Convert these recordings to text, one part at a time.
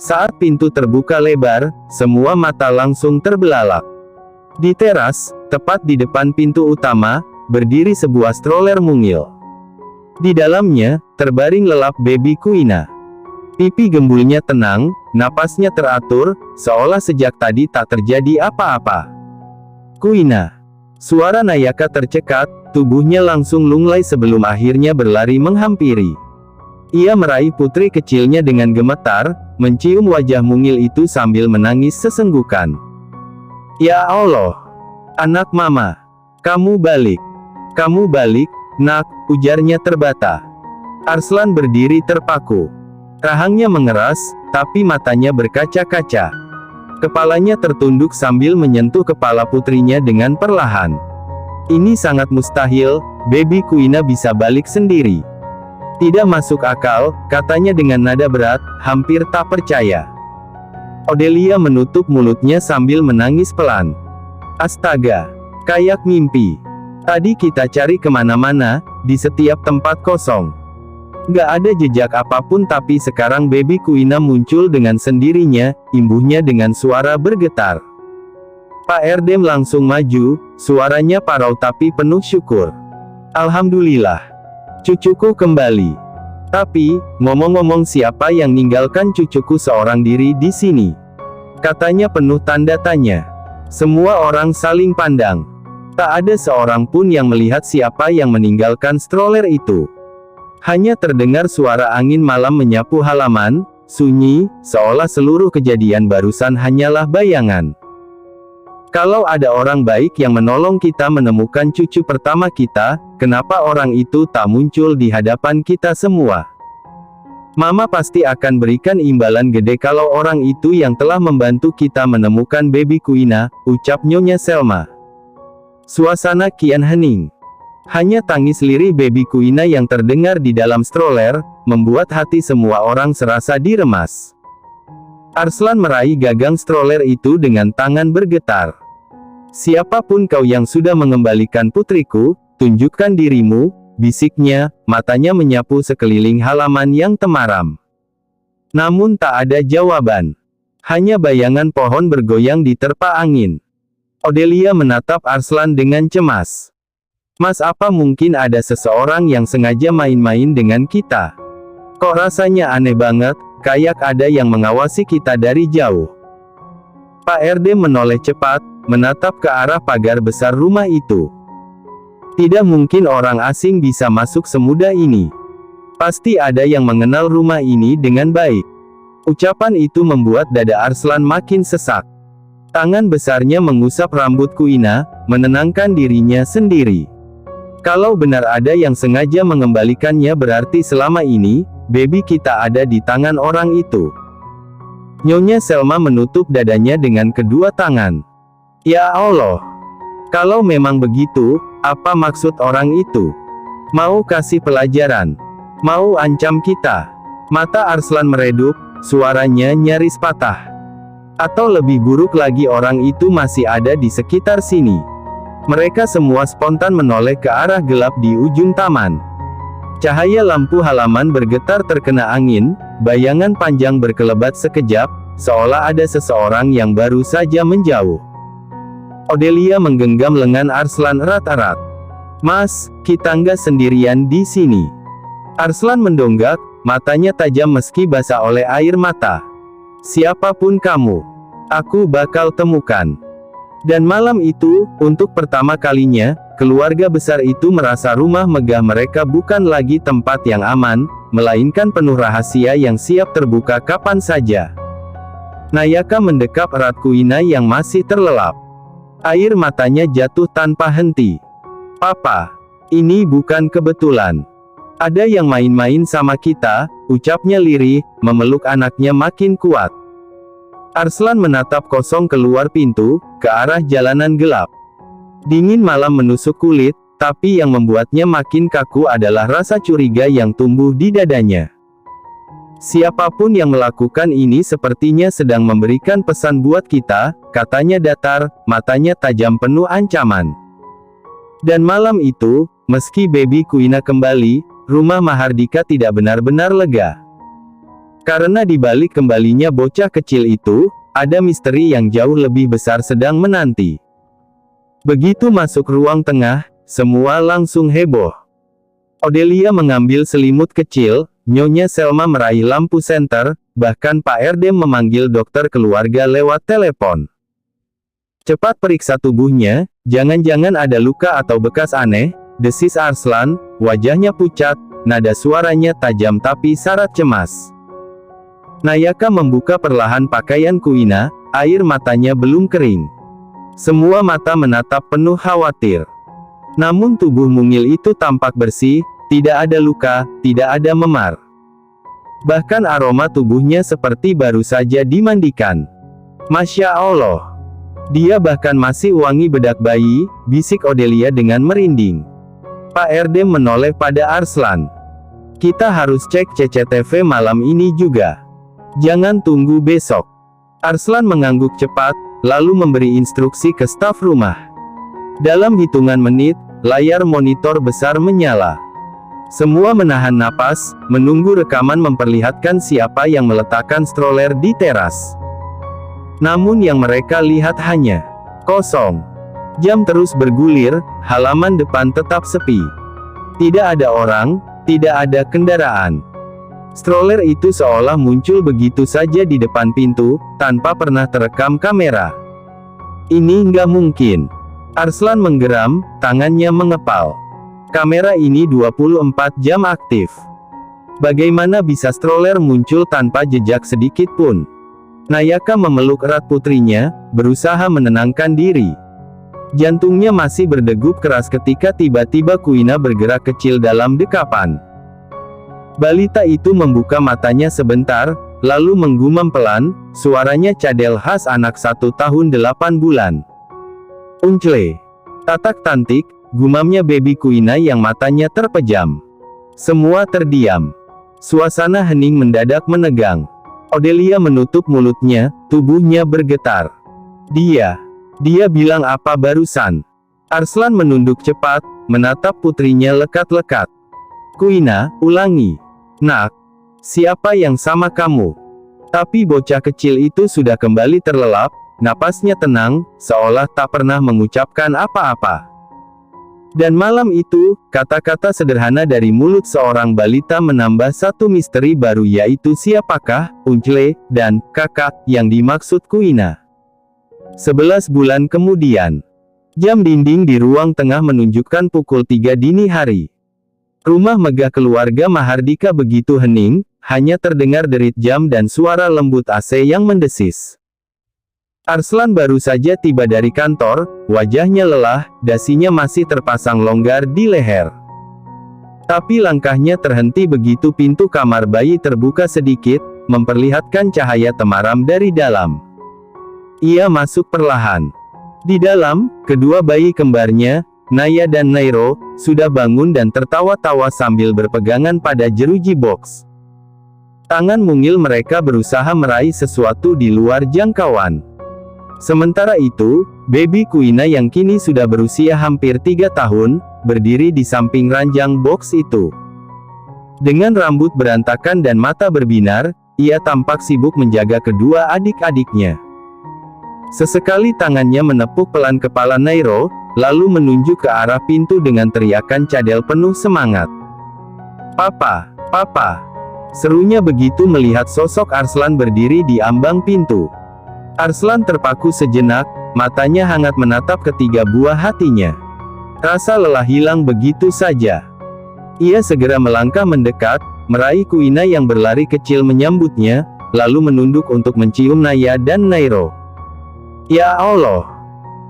Saat pintu terbuka lebar, semua mata langsung terbelalak. Di teras, tepat di depan pintu utama, berdiri sebuah stroller mungil. Di dalamnya, terbaring lelap baby Kuina. Pipi gembulnya tenang, napasnya teratur, seolah sejak tadi tak terjadi apa-apa. Kuina. Suara Nayaka tercekat, tubuhnya langsung lunglai sebelum akhirnya berlari menghampiri. Ia meraih putri kecilnya dengan gemetar, mencium wajah mungil itu sambil menangis sesenggukan. "Ya Allah! Anak mama! Kamu balik! Kamu balik, nak!" ujarnya terbata. Arslan berdiri terpaku. Rahangnya mengeras, tapi matanya berkaca-kaca. Kepalanya tertunduk sambil menyentuh kepala putrinya dengan perlahan. Ini sangat mustahil, baby Kuina bisa balik sendiri. Tidak masuk akal, katanya dengan nada berat, hampir tak percaya. Odelia menutup mulutnya sambil menangis pelan. Astaga, kayak mimpi. Tadi kita cari kemana-mana, di setiap tempat kosong. Gak ada jejak apapun tapi sekarang baby Kuina muncul dengan sendirinya, imbuhnya dengan suara bergetar. Pak Erdem langsung maju, suaranya parau tapi penuh syukur. Alhamdulillah. Cucuku kembali. Tapi, ngomong-ngomong siapa yang ninggalkan cucuku seorang diri di sini? Katanya penuh tanda tanya. Semua orang saling pandang. Tak ada seorang pun yang melihat siapa yang meninggalkan stroller itu. Hanya terdengar suara angin malam menyapu halaman, sunyi, seolah seluruh kejadian barusan hanyalah bayangan. Kalau ada orang baik yang menolong kita menemukan cucu pertama kita, kenapa orang itu tak muncul di hadapan kita semua? Mama pasti akan berikan imbalan gede kalau orang itu yang telah membantu kita menemukan baby Kuina, ucap Nyonya Selma. Suasana kian hening. Hanya tangis lirih baby Kuina yang terdengar di dalam stroller, membuat hati semua orang serasa diremas. Arslan meraih gagang stroller itu dengan tangan bergetar. Siapapun kau yang sudah mengembalikan putriku, tunjukkan dirimu, bisiknya, matanya menyapu sekeliling halaman yang temaram. Namun tak ada jawaban. Hanya bayangan pohon bergoyang diterpa angin. Odelia menatap Arslan dengan cemas. Mas, apa mungkin ada seseorang yang sengaja main-main dengan kita? Kok rasanya aneh banget, kayak ada yang mengawasi kita dari jauh. Pak Erdem menoleh cepat, menatap ke arah pagar besar rumah itu. Tidak mungkin orang asing bisa masuk semudah ini. Pasti ada yang mengenal rumah ini dengan baik. Ucapan itu membuat dada Arslan makin sesak. Tangan besarnya mengusap rambut Kuina, menenangkan dirinya sendiri. Kalau benar ada yang sengaja mengembalikannya berarti selama ini, baby kita ada di tangan orang itu. Nyonya Selma menutup dadanya dengan kedua tangan. Ya Allah! Kalau memang begitu, apa maksud orang itu? Mau kasih pelajaran? Mau ancam kita? Mata Arslan meredup, suaranya nyaris patah. Atau lebih buruk lagi orang itu masih ada di sekitar sini. Mereka semua spontan menoleh ke arah gelap di ujung taman. Cahaya lampu halaman bergetar terkena angin, bayangan panjang berkelebat sekejap, seolah ada seseorang yang baru saja menjauh. Odelia menggenggam lengan Arslan erat-erat. Mas, kita nggak sendirian di sini. Arslan mendonggak, matanya tajam meski basah oleh air mata. Siapapun kamu, aku bakal temukan. Dan malam itu, untuk pertama kalinya, keluarga besar itu merasa rumah megah mereka bukan lagi tempat yang aman, melainkan penuh rahasia yang siap terbuka kapan saja. Nayaka mendekap erat Kuina yang masih terlelap. Air matanya jatuh tanpa henti. Papa, ini bukan kebetulan. Ada yang main-main sama kita, ucapnya lirih, memeluk anaknya makin kuat. Arslan menatap kosong keluar pintu, ke arah jalanan gelap. Dingin malam menusuk kulit, tapi yang membuatnya makin kaku adalah rasa curiga yang tumbuh di dadanya. Siapapun yang melakukan ini sepertinya sedang memberikan pesan buat kita, katanya datar, matanya tajam penuh ancaman. Dan malam itu, meski baby Kuina kembali, rumah Mahardika tidak benar-benar lega. Karena di balik kembalinya bocah kecil itu, ada misteri yang jauh lebih besar sedang menanti. Begitu masuk ruang tengah, semua langsung heboh. Odelia mengambil selimut kecil, Nyonya Selma meraih lampu senter, bahkan Pak Erdem memanggil dokter keluarga lewat telepon. Cepat periksa tubuhnya, jangan-jangan ada luka atau bekas aneh, desis Arslan, wajahnya pucat, nada suaranya tajam tapi syarat cemas. Nayaka membuka perlahan pakaian Kuina, air matanya belum kering. Semua mata menatap penuh khawatir. Namun tubuh mungil itu tampak bersih, tidak ada luka, tidak ada memar. Bahkan aroma tubuhnya seperti baru saja dimandikan. Masya Allah. Dia bahkan masih wangi bedak bayi, bisik Odelia dengan merinding. Pak Erdem menoleh pada Arslan. Kita harus cek CCTV malam ini juga. Jangan tunggu besok. Arslan mengangguk cepat, lalu memberi instruksi ke staf rumah. Dalam hitungan menit, layar monitor besar menyala. Semua menahan napas, menunggu rekaman memperlihatkan siapa yang meletakkan stroller di teras. Namun yang mereka lihat hanya kosong. Jam terus bergulir, halaman depan tetap sepi. Tidak ada orang, tidak ada kendaraan. Stroller itu seolah muncul begitu saja di depan pintu, tanpa pernah terekam kamera. Ini nggak mungkin. Arslan menggeram, tangannya mengepal. Kamera ini 24 jam aktif. Bagaimana bisa stroller muncul tanpa jejak sedikit pun? Nayaka memeluk erat putrinya, berusaha menenangkan diri. Jantungnya masih berdegup keras ketika tiba-tiba Kuina bergerak kecil dalam dekapan. Balita itu membuka matanya sebentar, lalu menggumam pelan, suaranya cadel khas anak 1 tahun 8 bulan. Uncle. Tatak tantik, gumamnya baby Kuina yang matanya terpejam. Semua terdiam. Suasana hening mendadak menegang. Odelia menutup mulutnya, tubuhnya bergetar. Dia bilang apa barusan? Arslan menunduk cepat, menatap putrinya lekat-lekat. Kuina, ulangi. Nak, siapa yang sama kamu? Tapi bocah kecil itu sudah kembali terlelap, napasnya tenang, seolah tak pernah mengucapkan apa-apa. Dan malam itu, kata-kata sederhana dari mulut seorang balita menambah satu misteri baru, yaitu siapakah Uncle dan kakak yang dimaksud Kuina. 11 bulan kemudian, jam dinding di ruang tengah menunjukkan pukul 3 dini hari. Rumah megah keluarga Mahardika begitu hening, hanya terdengar derit jam dan suara lembut AC yang mendesis. Arslan baru saja tiba dari kantor, wajahnya lelah, dasinya masih terpasang longgar di leher. Tapi langkahnya terhenti begitu pintu kamar bayi terbuka sedikit, memperlihatkan cahaya temaram dari dalam. Ia masuk perlahan. Di dalam, kedua bayi kembarnya, Naya dan Nairo, sudah bangun dan tertawa-tawa sambil berpegangan pada jeruji box. Tangan mungil mereka berusaha meraih sesuatu di luar jangkauan. Sementara itu, baby Kuina yang kini sudah berusia hampir 3 tahun, berdiri di samping ranjang box itu. Dengan rambut berantakan dan mata berbinar, ia tampak sibuk menjaga kedua adik-adiknya. Sesekali tangannya menepuk pelan kepala Nairo, lalu menunjuk ke arah pintu dengan teriakan cadel penuh semangat. "Papa, papa!" serunya begitu melihat sosok Arslan berdiri di ambang pintu. Arslan terpaku sejenak, matanya hangat menatap ketiga buah hatinya. Rasa lelah hilang begitu saja. Ia segera melangkah mendekat, meraih Kuina yang berlari kecil menyambutnya, lalu menunduk untuk mencium Naya dan Nairo. "Ya Allah!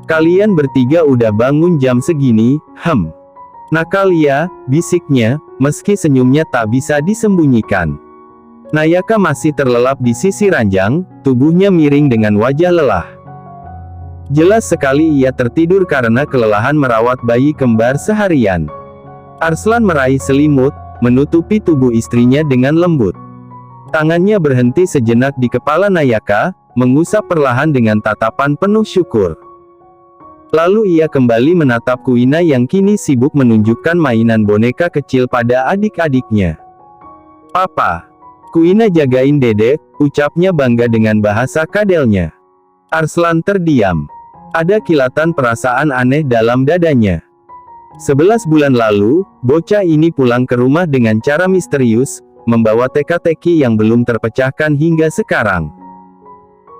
Kalian bertiga udah bangun jam segini, Nakal ya," bisiknya, meski senyumnya tak bisa disembunyikan. Nayaka masih terlelap di sisi ranjang, tubuhnya miring dengan wajah lelah. Jelas sekali ia tertidur karena kelelahan merawat bayi kembar seharian. Arslan meraih selimut, menutupi tubuh istrinya dengan lembut. Tangannya berhenti sejenak di kepala Nayaka, mengusap perlahan dengan tatapan penuh syukur. Lalu ia kembali menatap Kuina yang kini sibuk menunjukkan mainan boneka kecil pada adik-adiknya. "Papa, Kuina jagain dedek, ucapnya bangga dengan bahasa kadelnya. Arslan terdiam. Ada kilatan perasaan aneh dalam dadanya. 11 bulan lalu, bocah ini pulang ke rumah dengan cara misterius, membawa teka-teki yang belum terpecahkan hingga sekarang.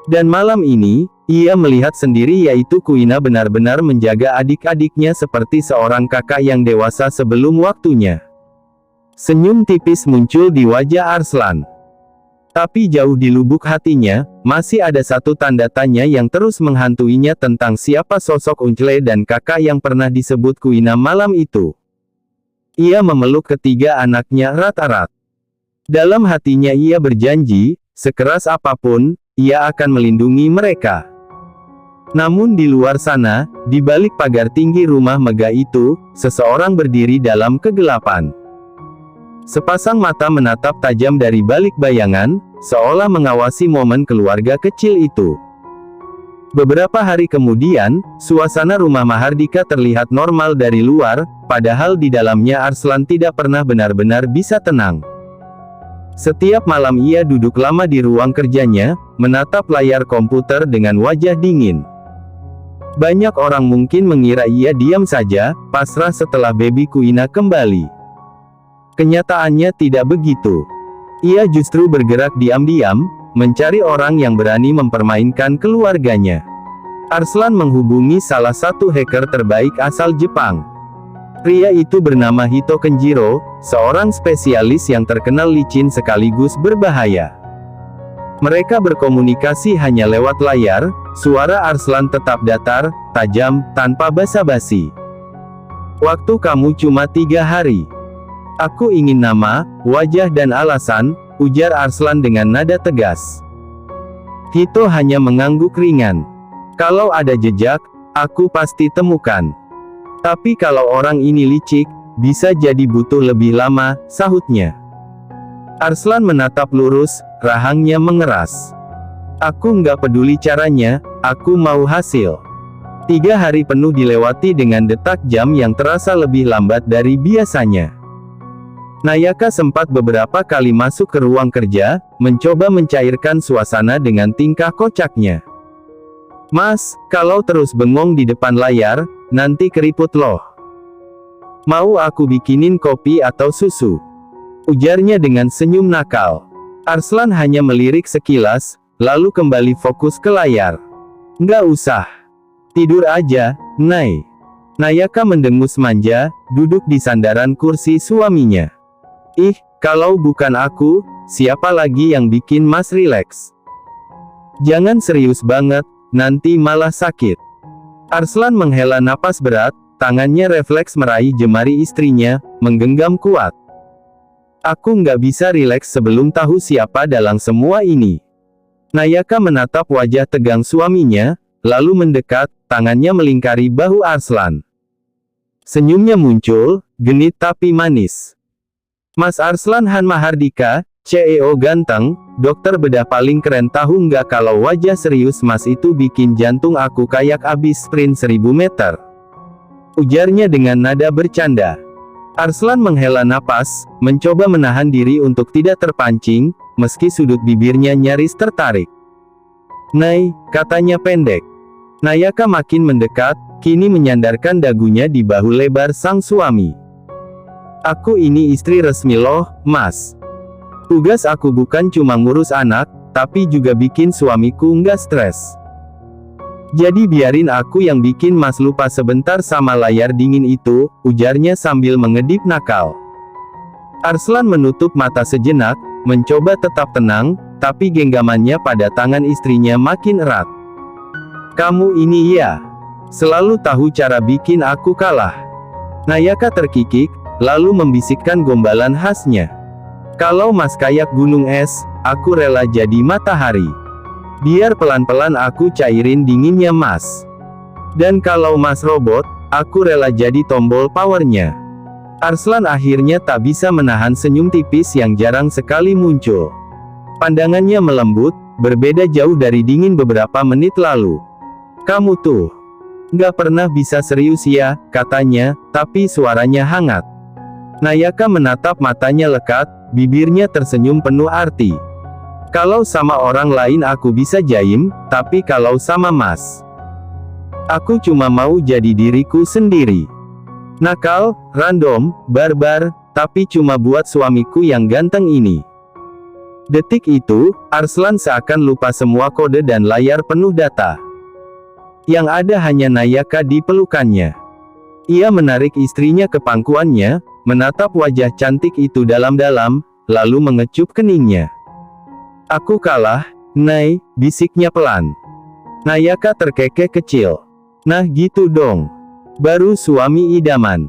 Dan malam ini, ia melihat sendiri yaitu Kuina benar-benar menjaga adik-adiknya seperti seorang kakak yang dewasa sebelum waktunya. Senyum tipis muncul di wajah Arslan. Tapi jauh di lubuk hatinya, masih ada satu tanda tanya yang terus menghantuinya tentang siapa sosok Uncle dan kakak yang pernah disebut Kuina malam itu. Ia memeluk ketiga anaknya erat-erat. Dalam hatinya ia berjanji, sekeras apapun, ia akan melindungi mereka. Namun di luar sana, di balik pagar tinggi rumah megah itu, seseorang berdiri dalam kegelapan. Sepasang mata menatap tajam dari balik bayangan, seolah mengawasi momen keluarga kecil itu. Beberapa hari kemudian, suasana rumah Mahardika terlihat normal dari luar, padahal di dalamnya Arslan tidak pernah benar-benar bisa tenang. Setiap malam ia duduk lama di ruang kerjanya, menatap layar komputer dengan wajah dingin. Banyak orang mungkin mengira ia diam saja, pasrah setelah baby Kuina kembali. Kenyataannya tidak begitu. Ia justru bergerak diam-diam, mencari orang yang berani mempermainkan keluarganya. Arslan menghubungi salah satu hacker terbaik asal Jepang. Pria itu bernama Hito Kenjiro, seorang spesialis yang terkenal licin sekaligus berbahaya. Mereka berkomunikasi hanya lewat layar, suara Arslan tetap datar, tajam, tanpa basa-basi. Waktu kamu cuma 3 hari. Aku ingin nama, wajah dan alasan, ujar Arslan dengan nada tegas. Hito hanya mengangguk ringan. Kalau ada jejak, aku pasti temukan. Tapi kalau orang ini licik, bisa jadi butuh lebih lama, sahutnya. Arslan menatap lurus, rahangnya mengeras. Aku nggak peduli caranya, aku mau hasil. 3 hari penuh dilewati dengan detak jam yang terasa lebih lambat dari biasanya. Nayaka sempat beberapa kali masuk ke ruang kerja, mencoba mencairkan suasana dengan tingkah kocaknya. Mas, kalau terus bengong di depan layar, nanti keriput loh. Mau aku bikinin kopi atau susu? Ujarnya dengan senyum nakal. Arslan hanya melirik sekilas, lalu kembali fokus ke layar. Nggak usah. Tidur aja, Nay. Nayaka mendengus manja, duduk di sandaran kursi suaminya. Ih, kalau bukan aku, siapa lagi yang bikin Mas rileks? Jangan serius banget, nanti malah sakit. Arslan menghela napas berat, tangannya refleks meraih jemari istrinya, menggenggam kuat. Aku nggak bisa rileks sebelum tahu siapa dalang semua ini. Nayaka menatap wajah tegang suaminya, lalu mendekat, tangannya melingkari bahu Arslan. Senyumnya muncul, genit tapi manis. Mas Arslan Han Mahardika, CEO ganteng, dokter bedah paling keren, tahu nggak kalau wajah serius Mas itu bikin jantung aku kayak abis sprint 1000 meter. Ujarnya dengan nada bercanda. Arslan menghela napas, mencoba menahan diri untuk tidak terpancing, meski sudut bibirnya nyaris tertarik. Nay, katanya pendek. Nayaka makin mendekat, kini menyandarkan dagunya di bahu lebar sang suami. Aku ini istri resmi loh, Mas. Tugas aku bukan cuma ngurus anak, tapi juga bikin suamiku nggak stres. Jadi biarin aku yang bikin Mas lupa sebentar sama layar dingin itu, ujarnya sambil mengedip nakal. Arslan menutup mata sejenak, mencoba tetap tenang, tapi genggamannya pada tangan istrinya makin erat. Kamu ini ya, selalu tahu cara bikin aku kalah. Nayaka terkikik, lalu membisikkan gombalan khasnya. Kalau Mas kayak gunung es, aku rela jadi matahari. Biar pelan-pelan aku cairin dinginnya Mas. Dan kalau Mas robot, aku rela jadi tombol powernya. Arslan akhirnya tak bisa menahan senyum tipis yang jarang sekali muncul. Pandangannya melembut, berbeda jauh dari dingin beberapa menit lalu. Kamu tuh nggak pernah bisa serius ya, katanya, tapi suaranya hangat. Nayaka menatap matanya lekat, bibirnya tersenyum penuh arti. Kalau sama orang lain aku bisa jaim, tapi kalau sama Mas, aku cuma mau jadi diriku sendiri. Nakal, random, barbar, tapi cuma buat suamiku yang ganteng ini. Detik itu, Arslan seakan lupa semua kode dan layar penuh data. Yang ada hanya Nayaka di pelukannya. Ia menarik istrinya ke pangkuannya, menatap wajah cantik itu dalam-dalam, lalu mengecup keningnya. Aku kalah, Nay, bisiknya pelan. Nayaka terkekeh kecil. Nah gitu dong. Baru suami idaman.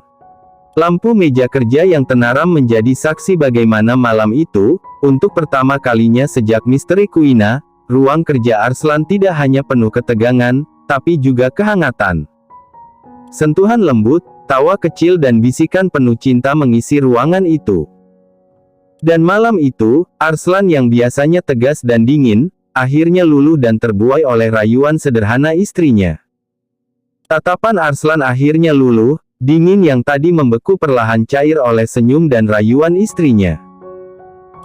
Lampu meja kerja yang tenaram menjadi saksi bagaimana malam itu, untuk pertama kalinya sejak misteri Kuina, ruang kerja Arslan tidak hanya penuh ketegangan, tapi juga kehangatan. Sentuhan lembut, tawa kecil dan bisikan penuh cinta mengisi ruangan itu. Dan malam itu, Arslan yang biasanya tegas dan dingin, akhirnya luluh dan terbuai oleh rayuan sederhana istrinya. Tatapan Arslan akhirnya luluh, dingin yang tadi membeku perlahan cair oleh senyum dan rayuan istrinya.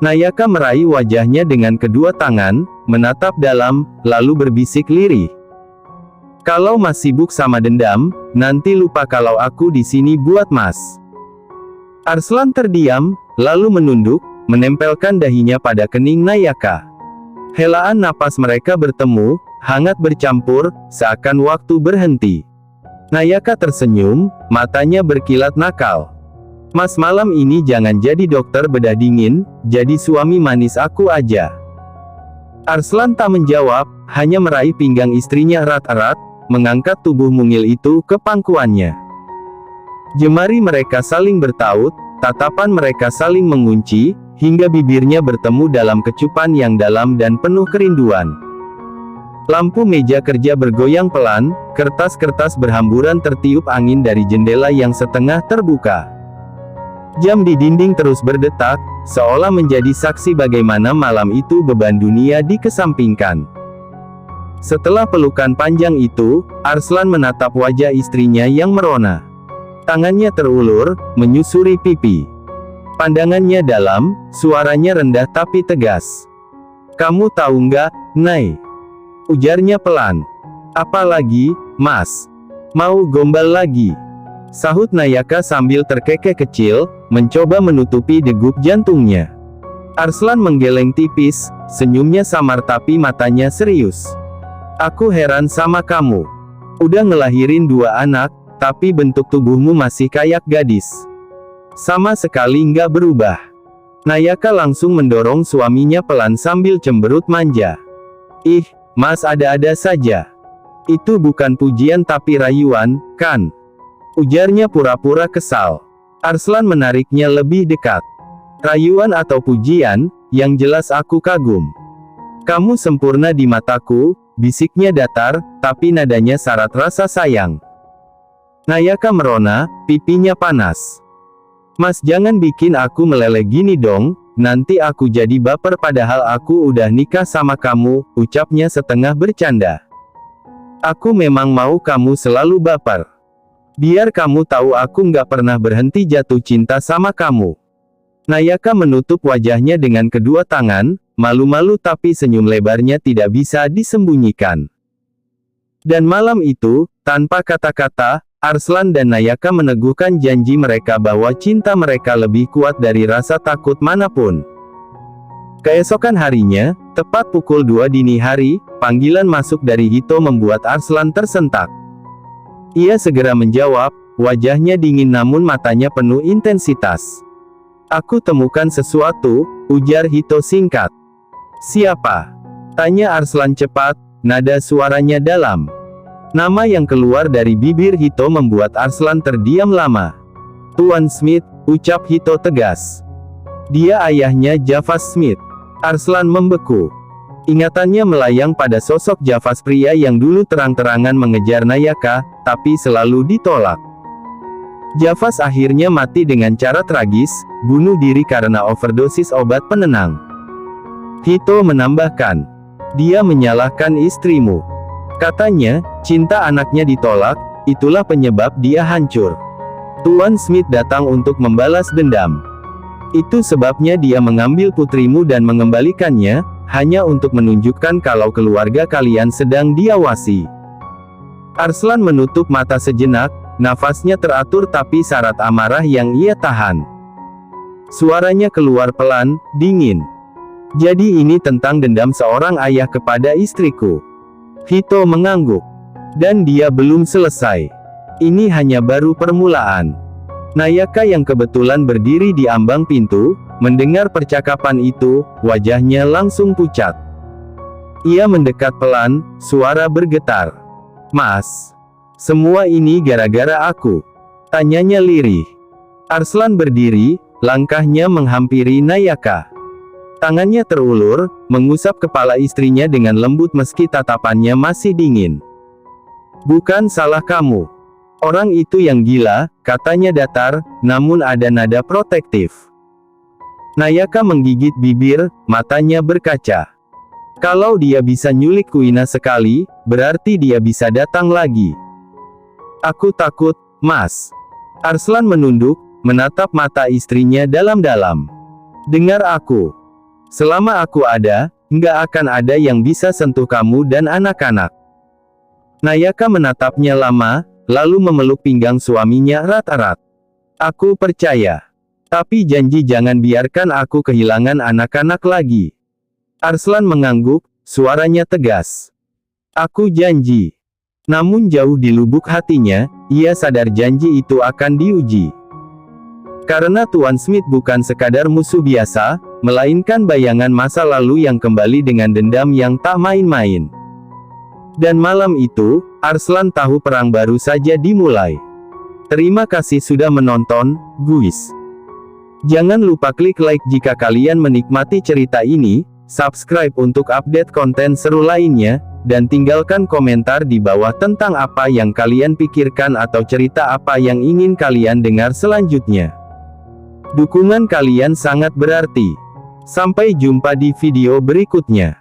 Nayaka meraih wajahnya dengan kedua tangan, menatap dalam, lalu berbisik lirih. Kalau Mas sibuk sama dendam, nanti lupa kalau aku di sini buat Mas. Arslan terdiam, lalu menunduk, menempelkan dahinya pada kening Nayaka. Helaan napas mereka bertemu, hangat bercampur, seakan waktu berhenti. Nayaka tersenyum, matanya berkilat nakal. Mas malam ini jangan jadi dokter bedah dingin, jadi suami manis aku aja. Arslan tak menjawab, hanya meraih pinggang istrinya erat-erat, mengangkat tubuh mungil itu ke pangkuannya. Jemari mereka saling bertaut, tatapan mereka saling mengunci, hingga bibirnya bertemu dalam kecupan yang dalam dan penuh kerinduan. Lampu meja kerja bergoyang pelan, kertas-kertas berhamburan tertiup angin dari jendela yang setengah terbuka. Jam di dinding terus berdetak, seolah menjadi saksi bagaimana malam itu beban dunia dikesampingkan. Setelah pelukan panjang itu, Arslan menatap wajah istrinya yang merona. Tangannya terulur, menyusuri pipi. Pandangannya dalam, suaranya rendah tapi tegas. Kamu tahu nggak, Nay? Ujarnya pelan. Apalagi, Mas? Mau gombal lagi? Sahut Nayaka sambil terkekeh kecil, mencoba menutupi degup jantungnya. Arslan menggeleng tipis, senyumnya samar tapi matanya serius. Aku heran sama kamu. Udah ngelahirin 2 anak, tapi bentuk tubuhmu masih kayak gadis. Sama sekali nggak berubah. Nayaka langsung mendorong suaminya pelan sambil cemberut manja. Ih, Mas ada-ada saja. Itu bukan pujian tapi rayuan, kan? Ujarnya pura-pura kesal. Arslan menariknya lebih dekat. Rayuan atau pujian, yang jelas aku kagum. Kamu sempurna di mataku, bisiknya datar, tapi nadanya syarat rasa sayang. Nayaka merona, pipinya panas. Mas jangan bikin aku meleleh gini dong, nanti aku jadi baper padahal aku udah nikah sama kamu, ucapnya setengah bercanda. Aku memang mau kamu selalu baper. Biar kamu tahu aku nggak pernah berhenti jatuh cinta sama kamu. Nayaka menutup wajahnya dengan kedua tangan, malu-malu tapi senyum lebarnya tidak bisa disembunyikan. Dan malam itu, tanpa kata-kata, Arslan dan Nayaka meneguhkan janji mereka bahwa cinta mereka lebih kuat dari rasa takut manapun. Keesokan harinya, tepat pukul 2 dini hari, panggilan masuk dari Hito membuat Arslan tersentak. Ia segera menjawab, wajahnya dingin namun matanya penuh intensitas. Aku temukan sesuatu, ujar Hito singkat. Siapa? Tanya Arslan cepat, nada suaranya dalam. Nama yang keluar dari bibir Hito membuat Arslan terdiam lama. Tuan Smith, ucap Hito tegas. Dia ayahnya Javas Smith. Arslan membeku. Ingatannya melayang pada sosok Javas pria yang dulu terang-terangan mengejar Nayaka, tapi selalu ditolak. Javas akhirnya mati dengan cara tragis, bunuh diri karena overdosis obat penenang. Hito menambahkan, dia menyalahkan istrimu. Katanya, cinta anaknya ditolak, itulah penyebab dia hancur. Tuan Smith datang untuk membalas dendam. Itu sebabnya dia mengambil putrimu dan mengembalikannya, hanya untuk menunjukkan kalau keluarga kalian sedang diawasi. Arslan menutup mata sejenak, nafasnya teratur tapi syarat amarah yang ia tahan. Suaranya keluar pelan, dingin. Jadi ini tentang dendam seorang ayah kepada istriku. Hito mengangguk. Dan dia belum selesai. Ini hanya baru permulaan. Nayaka yang kebetulan berdiri di ambang pintu, mendengar percakapan itu, wajahnya langsung pucat. Ia mendekat pelan, suara bergetar. Mas, semua ini gara-gara aku? Tanyanya lirih. Arslan berdiri, langkahnya menghampiri Nayaka. Tangannya terulur, mengusap kepala istrinya dengan lembut meski tatapannya masih dingin. Bukan salah kamu. Orang itu yang gila, katanya datar, namun ada nada protektif. Nayaka menggigit bibir, matanya berkaca. Kalau dia bisa nyulik Kuina sekali, berarti dia bisa datang lagi. Aku takut, Mas. Arslan menunduk, menatap mata istrinya dalam-dalam. Dengar aku. Selama aku ada, nggak akan ada yang bisa sentuh kamu dan anak-anak. Nayaka menatapnya lama, lalu memeluk pinggang suaminya erat-erat. Aku percaya. Tapi janji jangan biarkan aku kehilangan anak-anak lagi. Arslan mengangguk, suaranya tegas. Aku janji. Namun jauh di lubuk hatinya, ia sadar janji itu akan diuji. Karena Tuan Smith bukan sekadar musuh biasa, melainkan bayangan masa lalu yang kembali dengan dendam yang tak main-main. Dan malam itu, Arslan tahu perang baru saja dimulai. Terima kasih sudah menonton, guys. Jangan lupa klik like jika kalian menikmati cerita ini, subscribe untuk update konten seru lainnya, dan tinggalkan komentar di bawah tentang apa yang kalian pikirkan atau cerita apa yang ingin kalian dengar selanjutnya. Dukungan kalian sangat berarti. Sampai jumpa di video berikutnya.